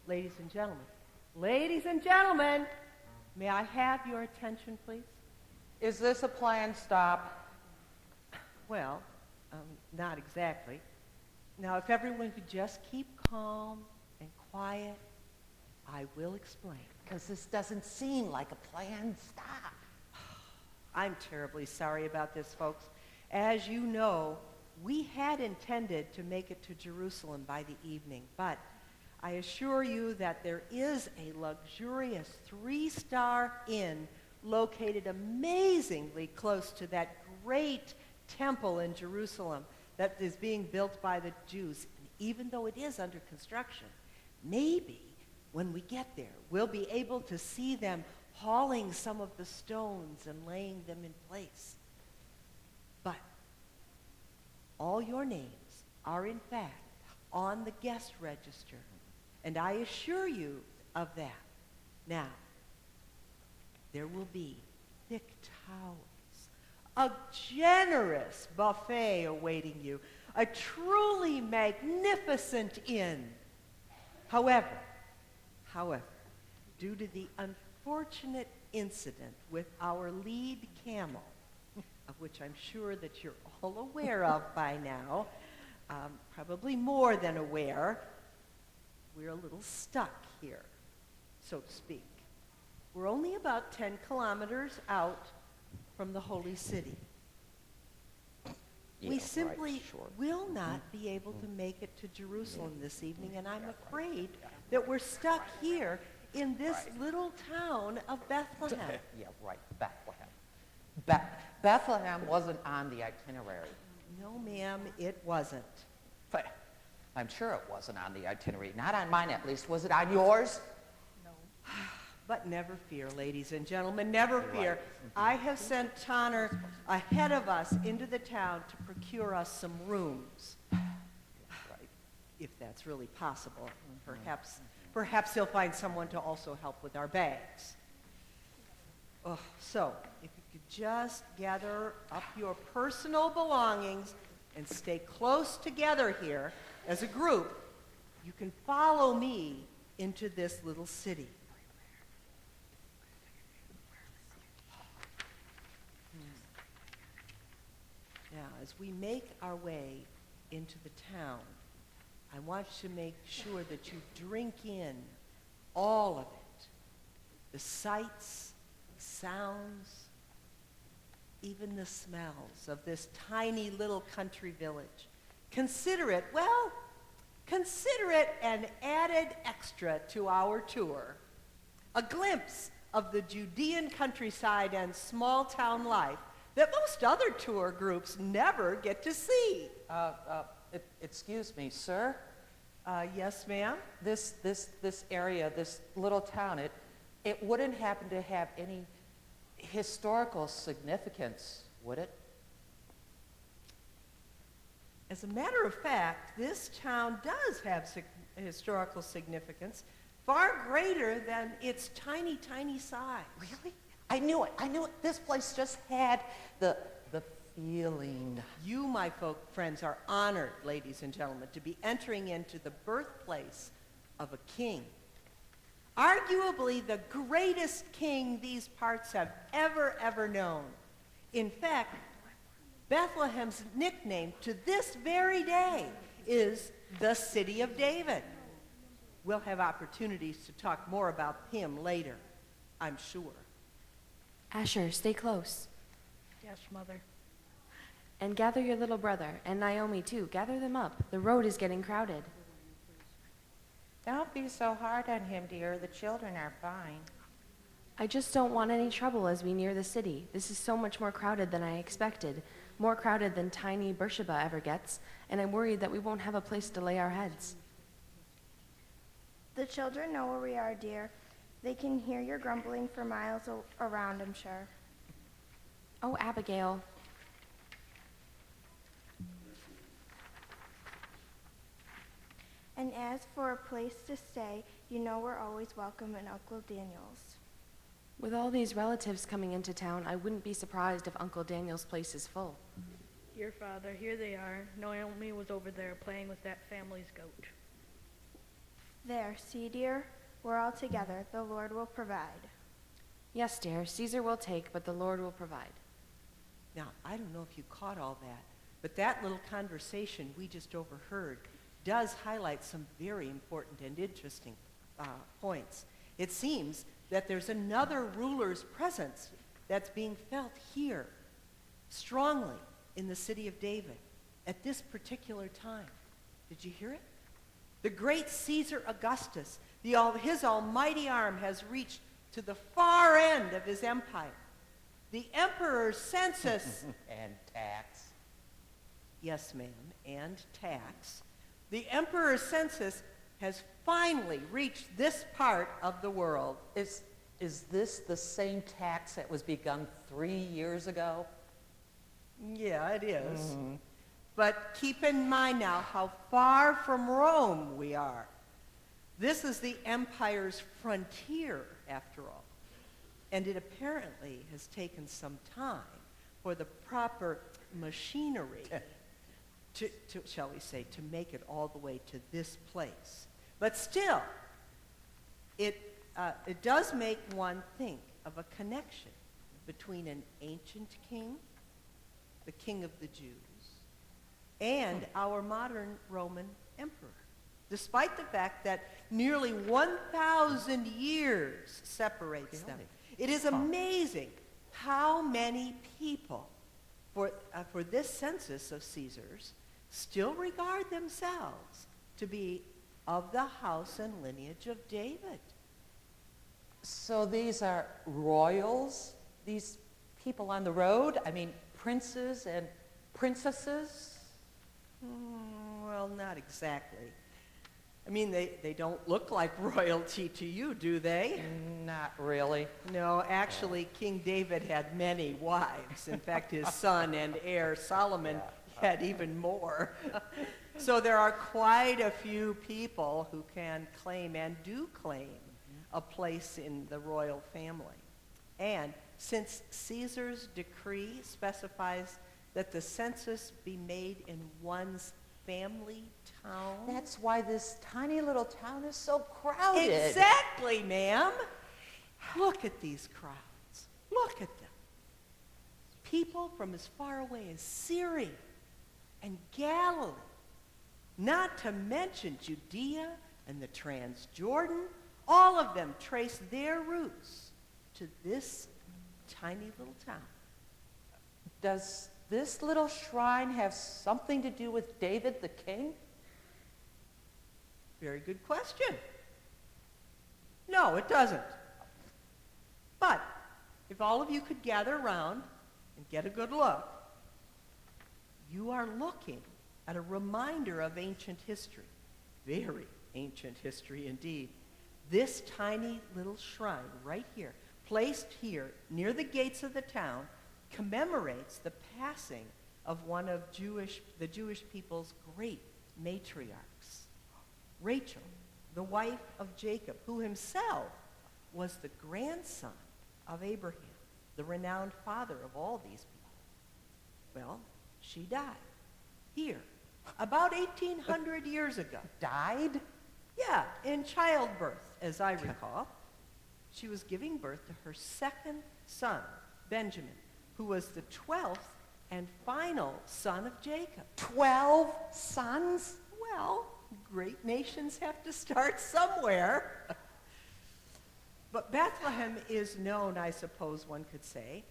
Ladies and gentlemen, may I have your attention, please? Is this a planned stop? Well, not exactly. Now, if everyone could just keep calm and quiet, I will explain. Because this doesn't seem like a planned stop. I'm terribly sorry about this, folks. As you know, we had intended to make it to Jerusalem by the evening, but I assure you that there is a luxurious 3-star inn located amazingly close to that great temple in Jerusalem that is being built by the Jews. And even though it is under construction, maybe when we get there, we'll be able to see them hauling some of the stones and laying them in place. But all your names are in fact on the guest register, and I assure you of that. Now, there will be thick towels, a generous buffet awaiting you, a truly magnificent inn. However, due to the unfortunate incident with our lead camel, of which I'm sure that you're all aware of by now, probably more than aware, we're a little stuck here, so to speak. We're only about 10 kilometers out from the holy city. We simply will not be able to make it to Jerusalem this evening, and I'm afraid that we're stuck here in this little town of Bethlehem. Yeah, right, Bethlehem. Bethlehem wasn't on the itinerary. No, ma'am, it wasn't. But I'm sure it wasn't on the itinerary. Not on mine, at least. Was it on yours? No. But never fear, ladies and gentlemen, never fear. I have sent Tanner ahead of us into the town to procure us some rooms. If that's really possible. Perhaps he'll find someone to also help with our bags. Oh, so, if you could just gather up your personal belongings and stay close together here as a group, you can follow me into this little city. Now, as we make our way into the town, I want you to make sure that you drink in all of it. The sights, the sounds, even the smells of this tiny little country village. Consider it an added extra to our tour. A glimpse of the Judean countryside and small town life that most other tour groups never get to see. Excuse me, sir? Yes, ma'am? This area, this little town, it wouldn't happen to have any historical significance, would it? As a matter of fact, this town does have historical significance, far greater than its tiny, tiny size. Really? I knew it. This place just had the feeling. You, my friends, are honored, ladies and gentlemen, to be entering into the birthplace of a king. Arguably the greatest king these parts have ever known. In fact, Bethlehem's nickname to this very day is the City of David. We'll have opportunities to talk more about him later, I'm sure. Asher, stay close. Yes, Mother. And gather your little brother, and Naomi too. Gather them up. The road is getting crowded. Don't be so hard on him, dear. The children are fine. I just don't want any trouble as we near the city. This is so much more crowded than I expected. More crowded than tiny Beersheba ever gets, and I'm worried that we won't have a place to lay our heads. The children know where we are, dear. They can hear your grumbling for miles around, I'm sure. Oh, Abigail. And as for a place to stay, you know we're always welcome in Uncle Daniel's. With all these relatives coming into town, I wouldn't be surprised if Uncle Daniel's place is full. Dear Father, here they are. Naomi was over there playing with that family's goat. There, see, dear, we're all together. The Lord will provide. Yes, dear, Caesar will take, but the Lord will provide. Now, I don't know if you caught all that, but that little conversation we just overheard does highlight some very important and interesting points. It seems that there's another ruler's presence that's being felt here strongly in the city of David at this particular time. Did you hear it? The great Caesar Augustus, his almighty arm has reached to the far end of his empire. The emperor's census, And tax. yes ma'am, and tax. The emperor's census has finally reached this part of the world. Is this the same tax that was begun 3 years ago? Yeah, it is. But keep in mind now how far from Rome we are. This is the empire's frontier, after all. And it apparently has taken some time for the proper machinery to shall we say, to make it all the way to this place. But still, it does make one think of a connection between an ancient king, the king of the Jews, and our modern Roman emperor, despite the fact that nearly 1,000 years separates them. It is amazing how many people, for this census of Caesar's, still regard themselves to be of the house and lineage of David. So these are royals? These people on the road? I mean, princes and princesses? Well, not exactly. I mean, they don't look like royalty to you, do they? Not really. No, actually, King David had many wives. In fact, his son and heir Solomon had even more. So there are quite a few people who can claim and do claim a place in the royal family. And since Caesar's decree specifies that the census be made in one's family town. That's why this tiny little town is so crowded. Exactly, ma'am. Look at these crowds. Look at them. People from as far away as Syria and Galilee, not to mention Judea and the Transjordan. All of them trace their roots to this tiny little town. Does this little shrine have something to do with David the king? Very good question. No, it doesn't. But if all of you could gather around and get a good look, you are looking at a reminder of ancient history. Very ancient history indeed. This tiny little shrine right here, placed here near the gates of the town, commemorates the passing of one of the Jewish people's great matriarchs, Rachel, the wife of Jacob, who himself was the grandson of Abraham, the renowned father of all these people. Well, she died here about 1,800 years ago. Died? Yeah, in childbirth, as I recall. She was giving birth to her second son, Benjamin, who was the 12th and final son of Jacob. 12 sons? Well, great nations have to start somewhere. But Bethlehem is known, I suppose one could say,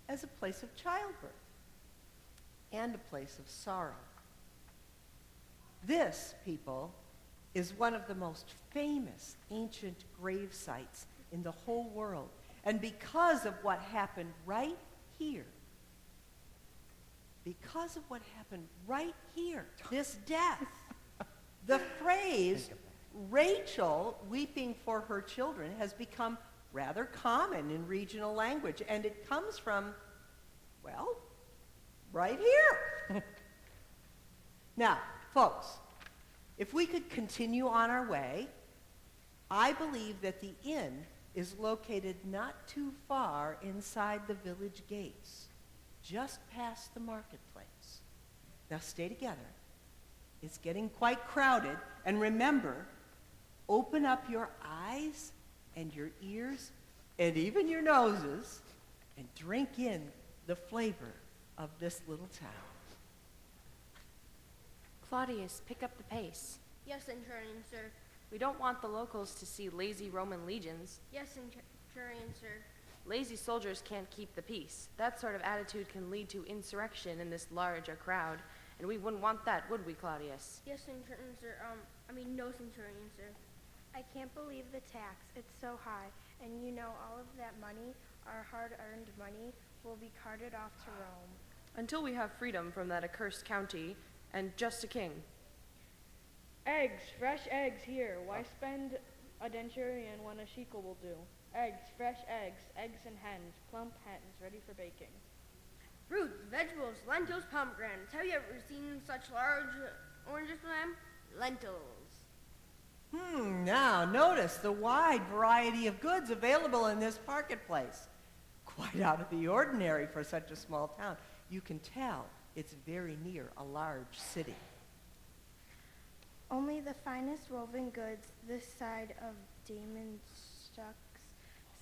as a place of childbirth and a place of sorrow. This, people, is one of the most famous ancient grave sites in the whole world. And because of what happened right here, this death, the phrase Rachel weeping for her children has become rather common in regional language. And it comes from, well, right here. Now, folks, if we could continue on our way, I believe that the inn is located not too far inside the village gates, just past the marketplace. Now stay together. It's getting quite crowded, and remember, open up your eyes and your ears and even your noses and drink in the flavor of this little town. Claudius, pick up the pace. Yes, Centurion, sir. We don't want the locals to see lazy Roman legions. Yes, Centurion, sir. Lazy soldiers can't keep the peace. That sort of attitude can lead to insurrection in this large a crowd, and we wouldn't want that, would we, Claudius? Yes, Centurion, sir. No, Centurion, sir. I can't believe the tax. It's so high. And you know all of that money, our hard-earned money, will be carted off to Rome. Until we have freedom from that accursed county and just a king. Eggs, fresh eggs here. Why spend a denarian when a shekel will do? Eggs, fresh eggs, eggs and hens, plump hens, ready for baking. Fruits, vegetables, lentils, pomegranates. Have you ever seen such large oranges for them? Lentils. Now notice the wide variety of goods available in this marketplace. Quite out of the ordinary for such a small town. You can tell it's very near a large city. Only the finest woven goods this side of diamond stucks,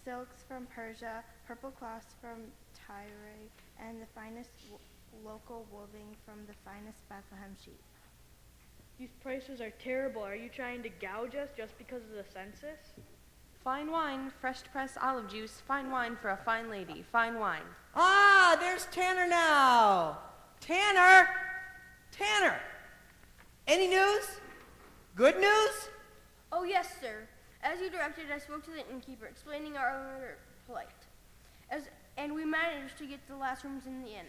silks from Persia, purple cloths from Tyre, and the finest local woven from the finest Bethlehem sheep. These prices are terrible. Are you trying to gouge us just because of the census? Fine wine, fresh pressed olive juice, fine wine for a fine lady, fine wine. Ah, there's Tanner now. Tanner! Tanner! Any news? Good news? Oh, yes, sir. As you directed, I spoke to the innkeeper, explaining our plight. And we managed to get the last rooms in the inn.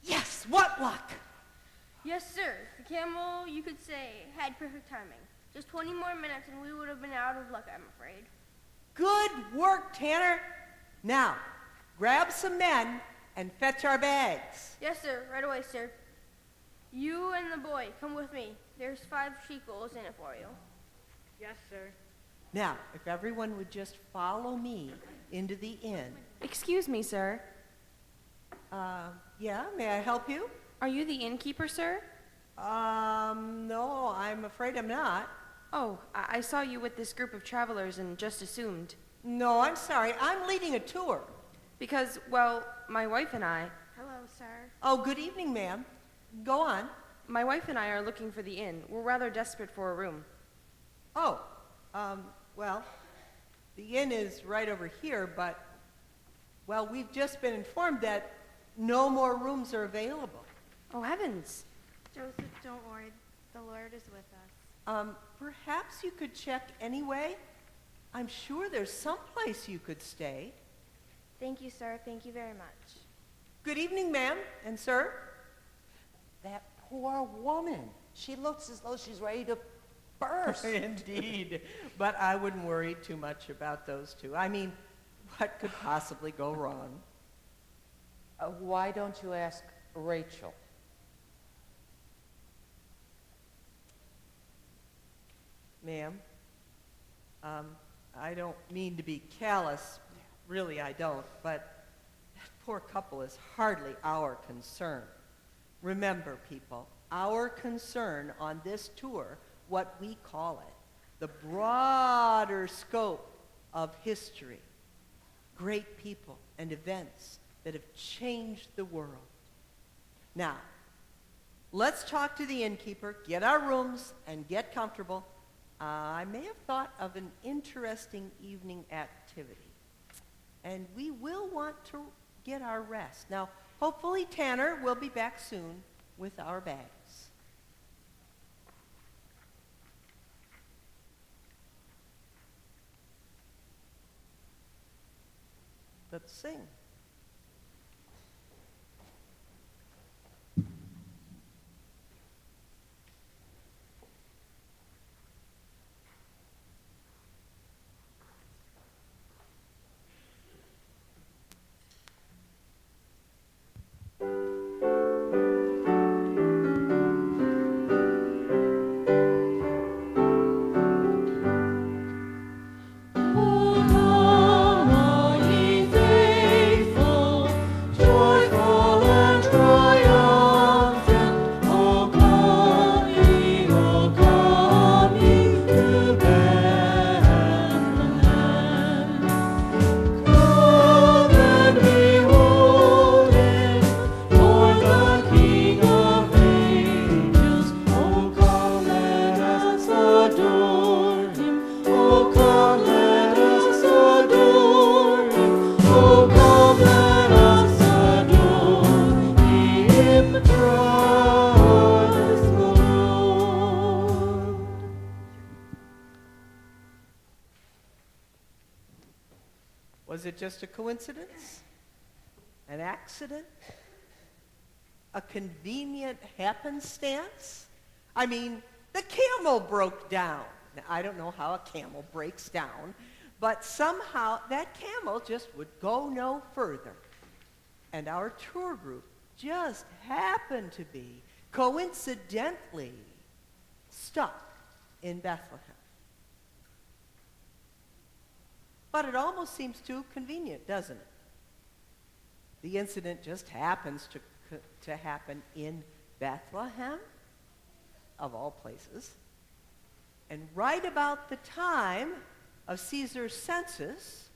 Yes, what luck! Yes, sir. The camel, you could say, had perfect timing. Just 20 more minutes and we would have been out of luck, I'm afraid. Good work, Tanner. Now, grab some men and fetch our bags. Yes, sir. Right away, sir. You and the boy, come with me. There's 5 shekels in it for you. Yes, sir. Now, if everyone would just follow me into the inn. Excuse me, sir. Yeah, may I help you? Are you the innkeeper, sir? No, I'm afraid I'm not. Oh, I saw you with this group of travelers and just assumed. No, I'm sorry. I'm leading a tour. Because, well, my wife and I... Hello, sir. Oh, good evening, ma'am. Go on. My wife and I are looking for the inn. We're rather desperate for a room. Oh, well, the inn is right over here, but, well, we've just been informed that no more rooms are available. Oh, heavens. Joseph, don't worry. The Lord is with us. Perhaps you could check anyway? I'm sure there's some place you could stay. Thank you, sir. Thank you very much. Good evening, ma'am and sir. That poor woman. She looks as though she's ready to burst. Indeed. But I wouldn't worry too much about those two. I mean, what could possibly go wrong? Why don't you ask Rachel? Ma'am, I don't mean to be callous. Really, I don't. But that poor couple is hardly our concern. Remember, people, our concern on this tour, what we call it, the broader scope of history, great people and events that have changed the world. Now, let's talk to the innkeeper, get our rooms, and get comfortable. I may have thought of an interesting evening activity, and we will want to get our rest. Now, hopefully Tanner will be back soon with our bags. Let's sing. O come, all ye faithful, Was it just a coincidence? An accident? A convenient happenstance? I mean, the camel broke down. Now, I don't know how a camel breaks down, but somehow that camel just would go no further. And our tour group just happened to be, coincidentally, stuck in Bethlehem. But it almost seems too convenient, doesn't it? The incident just happens to happen in Bethlehem, of all places. And right about the time of Caesar's census,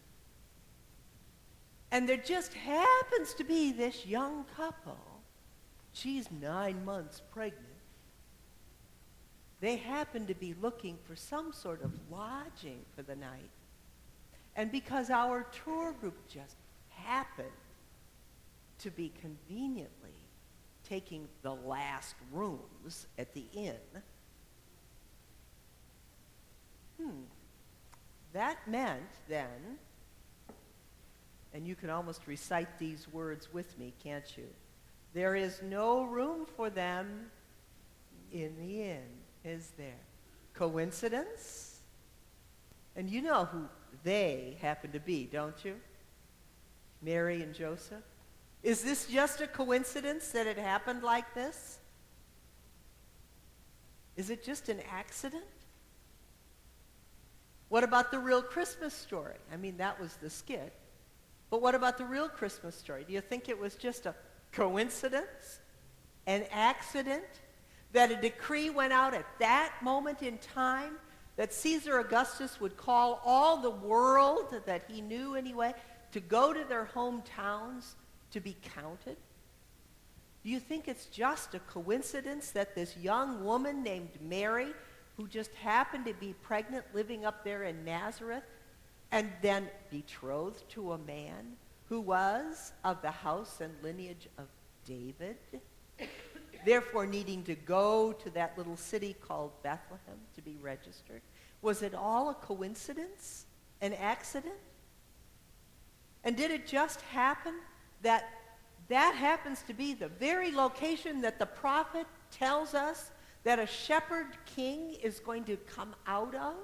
and there just happens to be this young couple. She's 9 months pregnant. They happen to be looking for some sort of lodging for the night. And because our tour group just happened to be conveniently taking the last rooms at the inn, that meant then, and you can almost recite these words with me, can't you? There is no room for them in the inn, is there? Coincidence? And you know who they happen to be, don't you? Mary and Joseph? Is this just a coincidence that it happened like this? Is it just an accident? What about the real Christmas story? I mean, that was the skit. But what about the real Christmas story? Do you think it was just a coincidence? An accident? That a decree went out at that moment in time? That Caesar Augustus would call all the world that he knew anyway to go to their hometowns to be counted? Do you think it's just a coincidence that this young woman named Mary, who just happened to be pregnant living up there in Nazareth, and then betrothed to a man who was of the house and lineage of David, therefore needing to go to that little city called Bethlehem to be registered? Was it all a coincidence? An accident? And did it just happen that that happens to be the very location that the prophet tells us that a shepherd king is going to come out of?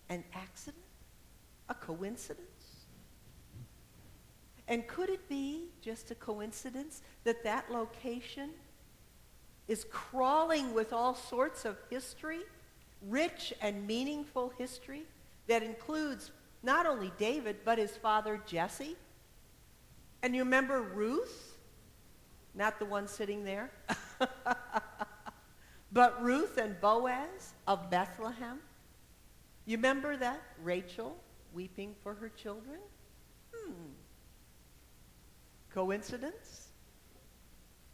An accident? A coincidence? And could it be just a coincidence that that location is crawling with all sorts of history, rich and meaningful history, that includes not only David, but his father Jesse? And you remember Ruth? Not the one sitting there. But Ruth and Boaz of Bethlehem. You remember that? Rachel weeping for her children? Coincidence?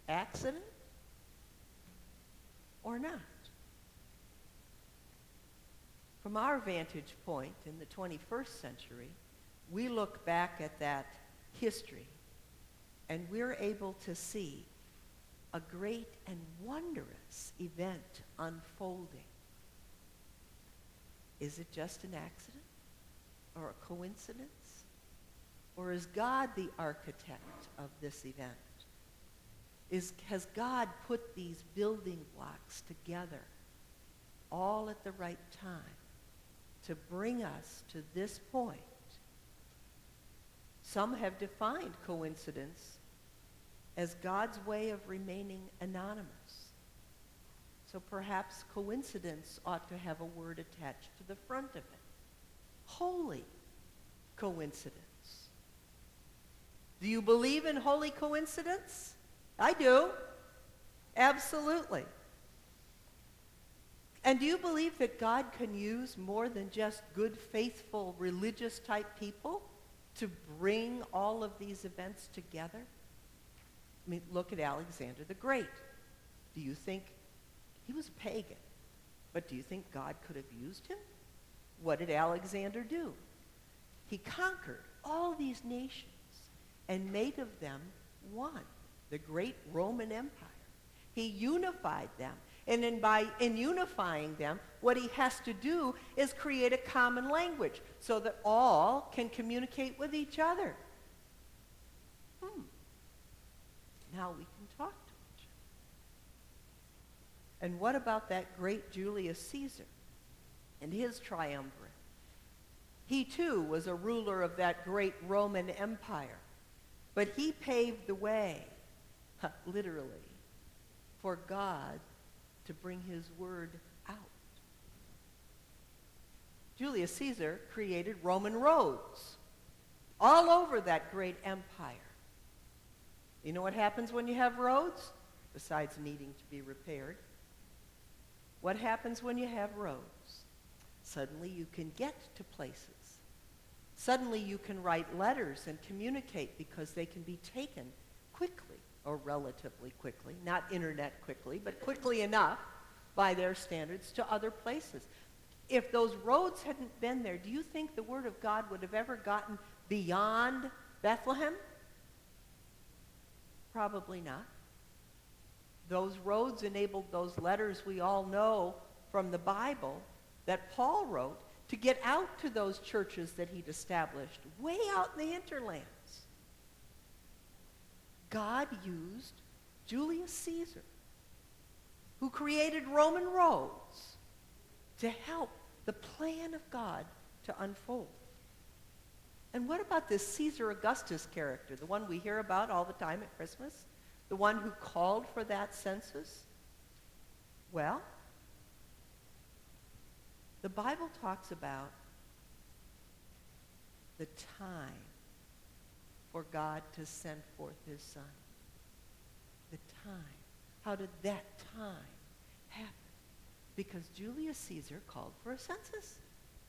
Accident? Or not? From our vantage point in the 21st century, we look back at that history and we're able to see a great and wondrous event unfolding. Is it just an accident or a coincidence? Or is God the architect of this event? Has God put these building blocks together all at the right time to bring us to this point? Some have defined coincidence as God's way of remaining anonymous. So perhaps coincidence ought to have a word attached to the front of it. Holy coincidence. Do you believe in holy coincidence? I do. Absolutely. And do you believe that God can use more than just good, faithful, religious type people to bring all of these events together? I mean, look at Alexander the Great. Do you think he was a pagan, but do you think God could have used him? What did Alexander do? He conquered all these nations and made of them one, the great Roman Empire. He unified them And in unifying them, what he has to do is create a common language so that all can communicate with each other. Now we can talk to each other. And what about that great Julius Caesar and his triumvirate? He too was a ruler of that great Roman Empire, but he paved the way, literally, for God to bring his word out. Julius Caesar created Roman roads all over that great empire. You know what happens when you have roads? Besides needing to be repaired. What happens when you have roads? Suddenly you can get to places. Suddenly you can write letters and communicate because they can be taken quickly, or relatively quickly, not internet quickly, but quickly enough by their standards to other places. If those roads hadn't been there, do you think the word of God would have ever gotten beyond Bethlehem? Probably not. Those roads enabled those letters we all know from the Bible that Paul wrote to get out to those churches that he'd established way out in the hinterlands. God used Julius Caesar, who created Roman roads, to help the plan of God to unfold. And what about this Caesar Augustus character, the one we hear about all the time at Christmas? The one who called for that census? Well, the Bible talks about the time for God to send forth his Son. The time. How did that time happen? Because Julius Caesar called for a census.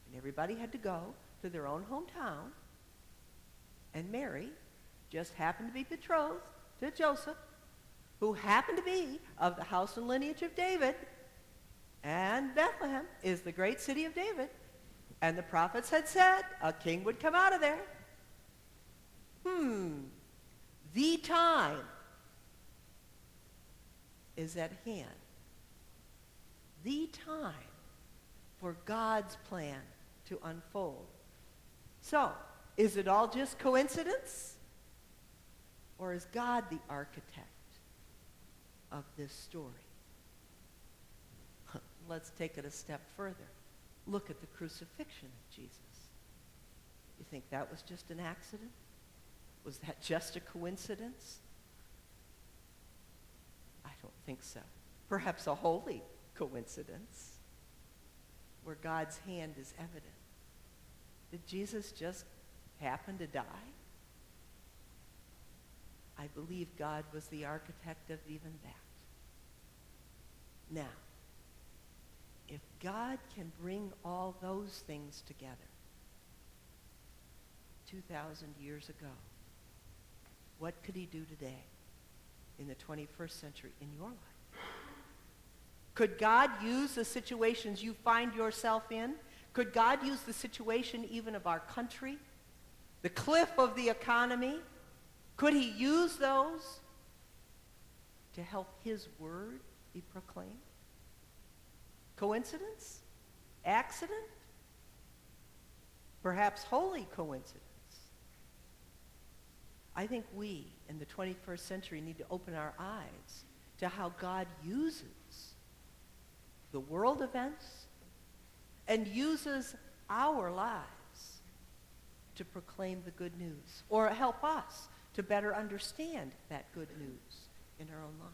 And everybody had to go to their own hometown. And Mary just happened to be betrothed to Joseph, who happened to be of the house and lineage of David. And Bethlehem is the great city of David. And the prophets had said a king would come out of there. The time is at hand. The time for God's plan to unfold. So, is it all just coincidence? Or is God the architect of this story? Let's take it a step further. Look at the crucifixion of Jesus. You think that was just an accident? Was that just a coincidence? I don't think so. Perhaps a holy coincidence where God's hand is evident. Did Jesus just happen to die? I believe God was the architect of even that. Now, if God can bring all those things together 2,000 years ago, what could he do today in the 21st century in your life? Could God use the situations you find yourself in? Could God use the situation even of our country? The cliff of the economy? Could he use those to help his word be proclaimed? Coincidence? Accident? Perhaps holy coincidence. I think we in the 21st century need to open our eyes to how God uses the world events and uses our lives to proclaim the good news or help us to better understand that good news in our own lives.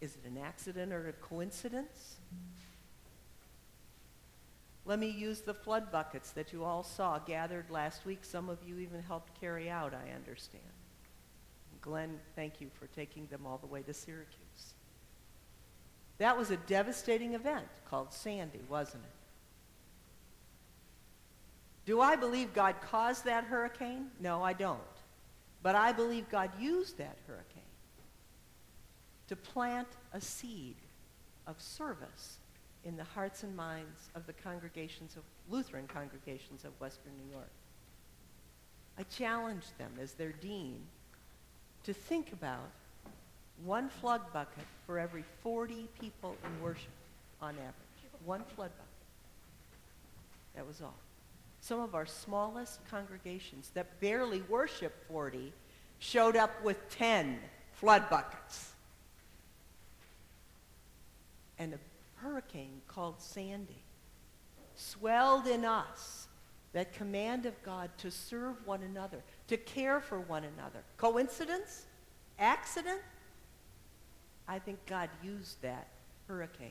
Is it an accident or a coincidence? Let me use the flood buckets that you all saw gathered last week. Some of you even helped carry out, I understand. Glenn, thank you for taking them all the way to Syracuse. That was a devastating event called Sandy, wasn't it? Do I believe God caused that hurricane? No, I don't. But I believe God used that hurricane to plant a seed of service in the hearts and minds of the congregations of Lutheran congregations of Western New York. I challenged them as their dean to think about 1 flood bucket for every 40 people in worship on average. 1 flood bucket. That was all. Some of our smallest congregations that barely worship 40 showed up with 10 flood buckets. And a hurricane called Sandy swelled in us that command of God to serve one another, to care for one another. Coincidence? Accident? I think God used that hurricane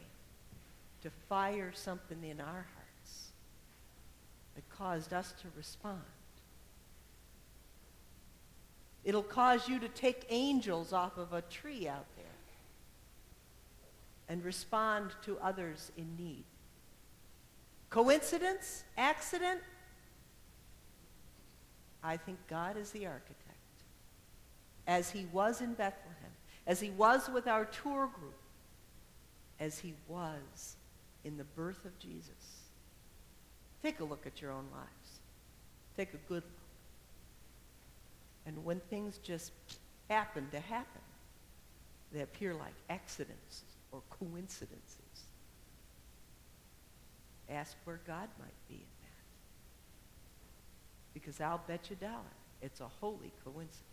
to fire something in our hearts that caused us to respond. It'll cause you to take angels off of a tree out there and respond to others in need. Coincidence? Accident? I think God is the architect. As he was in Bethlehem, as he was with our tour group, as he was in the birth of Jesus. Take a look at your own lives. Take a good look. And when things just happen to happen, they appear like accidents or coincidences. Ask where God might be in that. Because I'll bet you $1, it's a holy coincidence.